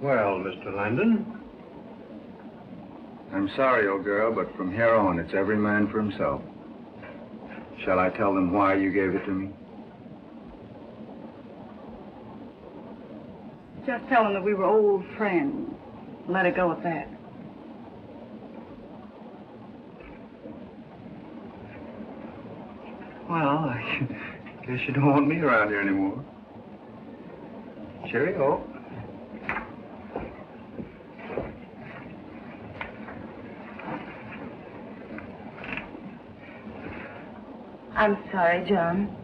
Well, Mr. Landon. I'm sorry, old girl, but from here on, it's every man for himself. Shall I tell them why you gave it to me? Just tell him that we were old friends. Let it go at that. Well, I guess you don't want me around here anymore. Cheerio. I'm sorry, John.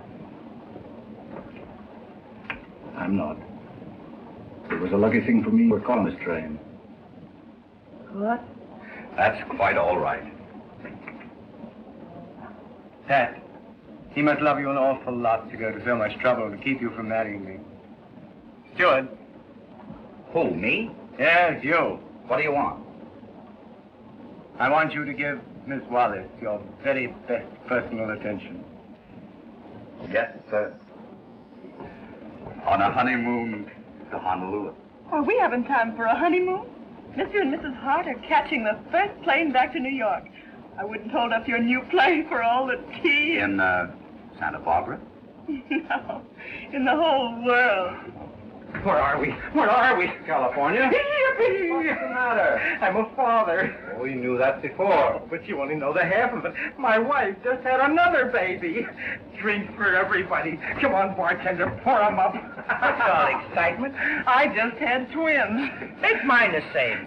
I'm not. It was a lucky thing for me to caught on this train. What? That's quite all right. Pat, he must love you an awful lot to go to so much trouble to keep you from marrying me. Stewart. Who, me? Yes, you. What do you want? I want you to give Miss Wallace your very best personal attention. Yes, sir. On a honeymoon to Honolulu. Oh, we haven't time for a honeymoon. Mr. and Mrs. Hart are catching the first plane back to New York. I wouldn't hold up your new plane for all the tea. In, Santa Barbara? No, in the whole world. Where are we? Where are we? California. What's the matter? I'm a father. Oh, we knew that before. But you only know the half of it. My wife just had another baby. Drink for everybody. Come on, bartender, pour 'em up. What's all excitement? I just had twins. Make mine the same.